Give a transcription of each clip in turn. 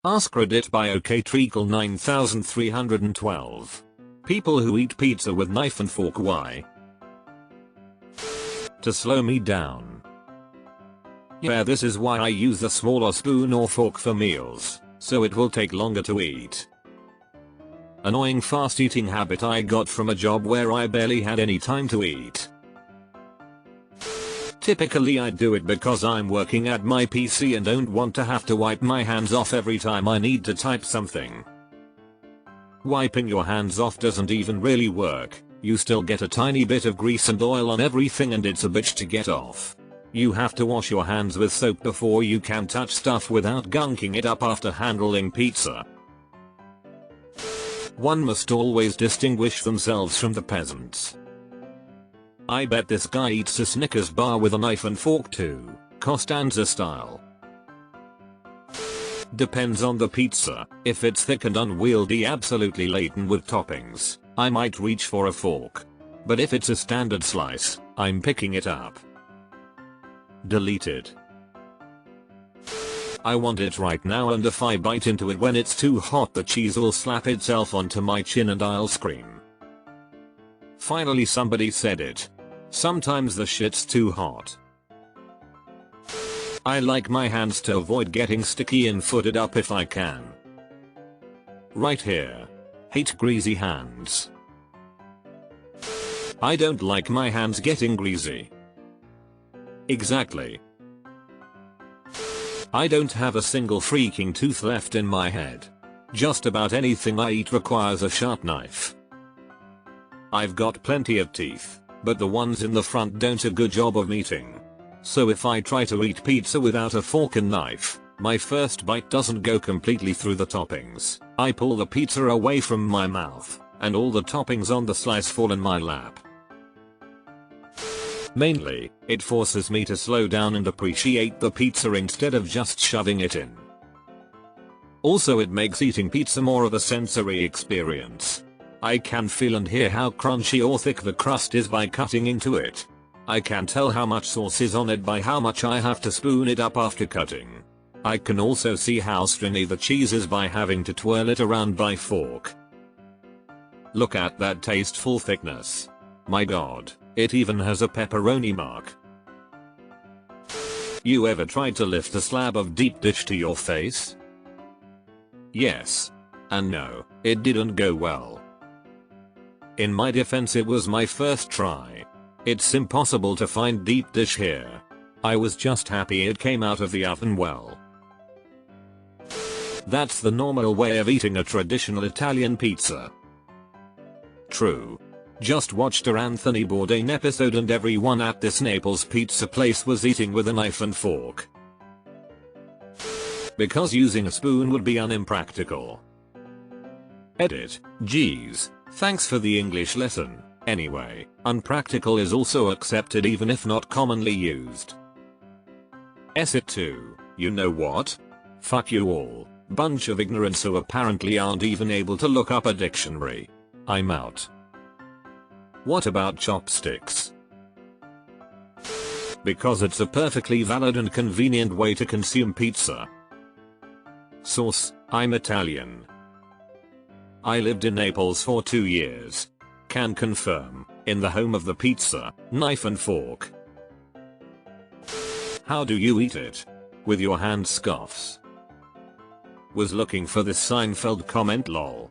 Ask Reddit by OKTreacle 9312. People who eat pizza with knife and fork, why? To slow me down. Yeah, this is why I use a smaller spoon or fork for meals, so it will take longer to eat. Annoying fast eating habit I got from a job where I barely had any time to eat. Typically I do it because I'm working at my PC and don't want to have to wipe my hands off every time I need to type something. Wiping your hands off doesn't even really work, you still get a tiny bit of grease and oil on everything and it's a bitch to get off. You have to wash your hands with soap before you can touch stuff without gunking it up after handling pizza. One must always distinguish themselves from the peasants. I bet this guy eats a Snickers bar with a knife and fork too, Costanza style. Depends on the pizza. If it's thick and unwieldy, absolutely laden with toppings, I might reach for a fork. But if it's a standard slice, I'm picking it up. Deleted. I want it right now, and if I bite into it when it's too hot, the cheese will slap itself onto my chin and I'll scream. Finally somebody said it. Sometimes the shit's too hot. I like my hands to avoid getting sticky and footed up if I can. Right here. Hate greasy hands. I don't like my hands getting greasy. Exactly. I don't have a single freaking tooth left in my head. Just about anything I eat requires a sharp knife. I've got plenty of teeth, but the ones in the front don't a good job of eating. So if I try to eat pizza without a fork and knife, my first bite doesn't go completely through the toppings. I pull the pizza away from my mouth, and all the toppings on the slice fall in my lap. Mainly, it forces me to slow down and appreciate the pizza instead of just shoving it in. Also, it makes eating pizza more of a sensory experience. I can feel and hear how crunchy or thick the crust is by cutting into it. I can tell how much sauce is on it by how much I have to spoon it up after cutting. I can also see how stringy the cheese is by having to twirl it around by fork. Look at that tasteful thickness. My god, it even has a pepperoni mark. You ever tried to lift a slab of deep dish to your face? Yes. And no, it didn't go well. In my defense, it was my first try. It's impossible to find deep dish here. I was just happy it came out of the oven well. That's the normal way of eating a traditional Italian pizza. True. Just watched a Anthony Bourdain episode and everyone at this Naples pizza place was eating with a knife and fork. Because using a spoon would be unimpractical. Edit. Geez. Thanks for the English lesson. Anyway, unpractical is also accepted even if not commonly used. It too. You know what? Fuck you all. Bunch of ignorants who apparently aren't even able to look up a dictionary. I'm out. What about chopsticks? Because it's a perfectly valid and convenient way to consume pizza. Source: I'm Italian. I lived in Naples for 2 years. Can confirm, in the home of the pizza, knife and fork. How do you eat it? With your hand, scoffs. Was looking for this Seinfeld comment, lol.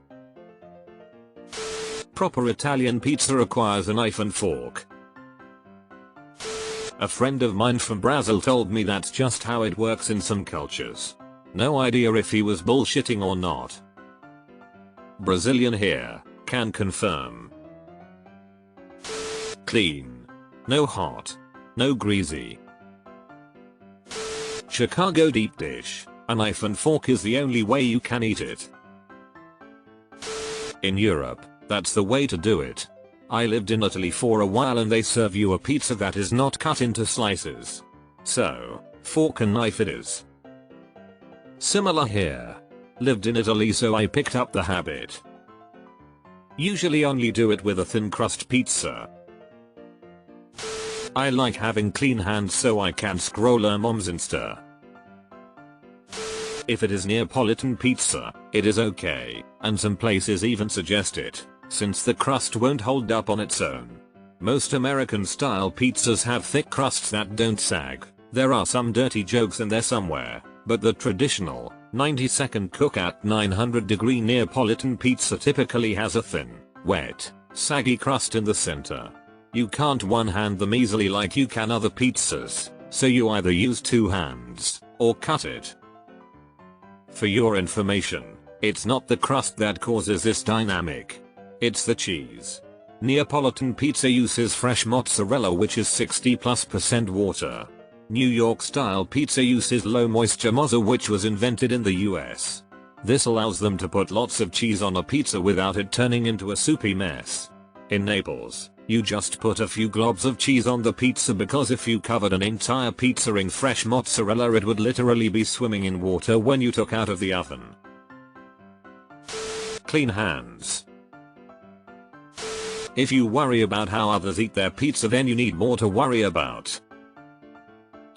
Proper Italian pizza requires a knife and fork. A friend of mine from Brazil told me that's just how it works in some cultures. No idea if he was bullshitting or not. Brazilian here, can confirm. Clean. No hot. No greasy. Chicago deep dish. A knife and fork is the only way you can eat it. In Europe, that's the way to do it. I lived in Italy for a while and they serve you a pizza that is not cut into slices. So, fork and knife it is. Similar here. Lived in Italy so I picked up the habit. Usually only do it with a thin crust pizza. I like having clean hands so I can scroll moms Insta. If it is Neapolitan pizza, it is okay, and some places even suggest it, since the crust won't hold up on its own. Most American style pizzas have thick crusts that don't sag. There are some dirty jokes in there somewhere, but the traditional 90-second cook at 900-degree Neapolitan pizza typically has a thin, wet, saggy crust in the center. You can't one-hand them easily like you can other pizzas, so you either use two hands or cut it. For your information, it's not the crust that causes this dynamic. It's the cheese. Neapolitan pizza uses fresh mozzarella, which is 60+% water. New York style pizza uses low moisture mozza, which was invented in the US. This allows them to put lots of cheese on a pizza without it turning into a soupy mess. In Naples, you just put a few globs of cheese on the pizza because if you covered an entire pizza in fresh mozzarella it would literally be swimming in water when you took out of the oven. Clean hands. If you worry about how others eat their pizza, then you need more to worry about.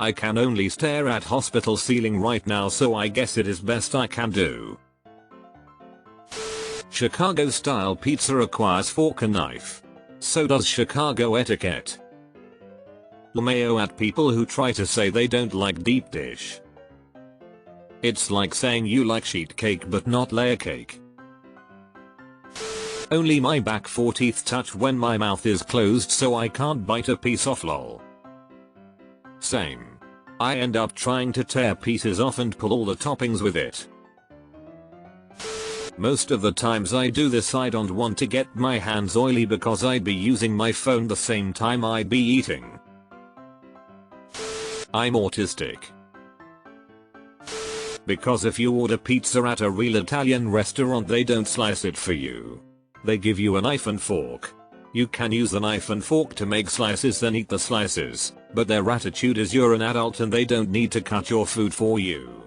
I can only stare at hospital ceiling right now, so I guess it is best I can do. Chicago style pizza requires fork and knife. So does Chicago etiquette. Mayo at people who try to say they don't like deep dish. It's like saying you like sheet cake but not layer cake. Only my back 4 teeth touch when my mouth is closed, so I can't bite a piece off, lol. Same. I end up trying to tear pieces off and pull all the toppings with it. Most of the times I do this, I don't want to get my hands oily because I'd be using my phone the same time I'd be eating. I'm autistic. Because if you order pizza at a real Italian restaurant, they don't slice it for you. They give you a knife and fork. You can use the knife and fork to make slices, then eat the slices, but their attitude is you're an adult and they don't need to cut your food for you.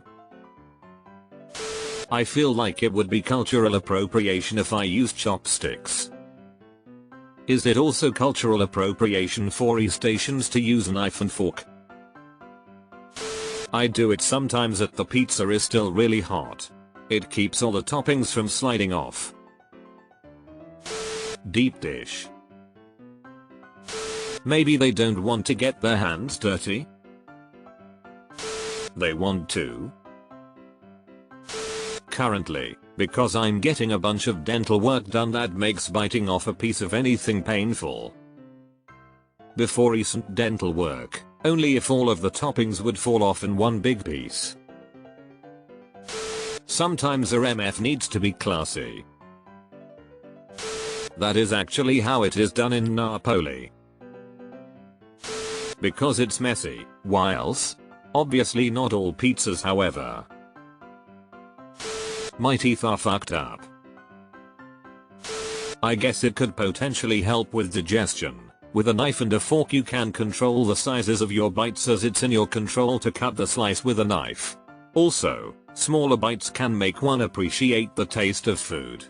I feel like it would be cultural appropriation if I used chopsticks. Is it also cultural appropriation for East Asians to use a knife and fork? I do it sometimes if the pizza is still really hot. It keeps all the toppings from sliding off. Deep dish. Maybe they don't want to get their hands dirty. They want to. Currently, because I'm getting a bunch of dental work done that makes biting off a piece of anything painful. Before recent dental work, only if all of the toppings would fall off in one big piece. Sometimes a MF needs to be classy. That is actually how it is done in Napoli. Because it's messy, whilst obviously not all pizzas, however. My teeth are fucked up. I guess it could potentially help with digestion. With a knife and a fork you can control the sizes of your bites, as it's in your control to cut the slice with a knife. Also, smaller bites can make one appreciate the taste of food.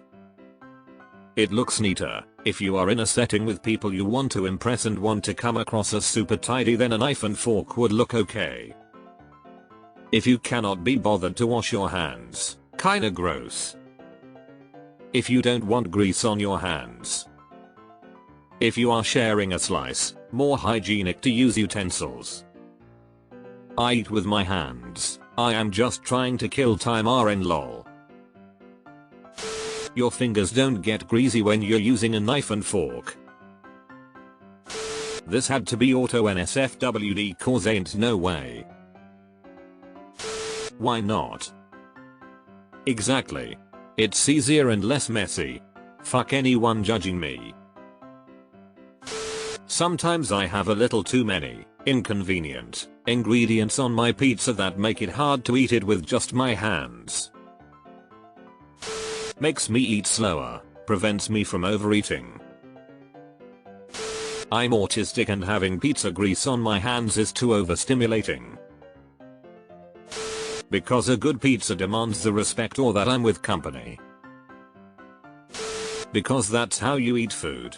It looks neater. If you are in a setting with people you want to impress and want to come across as super tidy, then a knife and fork would look okay. If you cannot be bothered to wash your hands, kinda gross. If you don't want grease on your hands. If you are sharing a slice, more hygienic to use utensils. I eat with my hands. I am just trying to kill time RN lol. Your fingers don't get greasy when you're using a knife and fork. This had to be auto NSFWD cause ain't no way. Why not? Exactly. It's easier and less messy. Fuck anyone judging me. Sometimes I have a little too many inconvenient ingredients on my pizza that make it hard to eat it with just my hands. Makes me eat slower, prevents me from overeating. I'm autistic and having pizza grease on my hands is too overstimulating. Because a good pizza demands the respect or that I'm with company. Because that's how you eat food.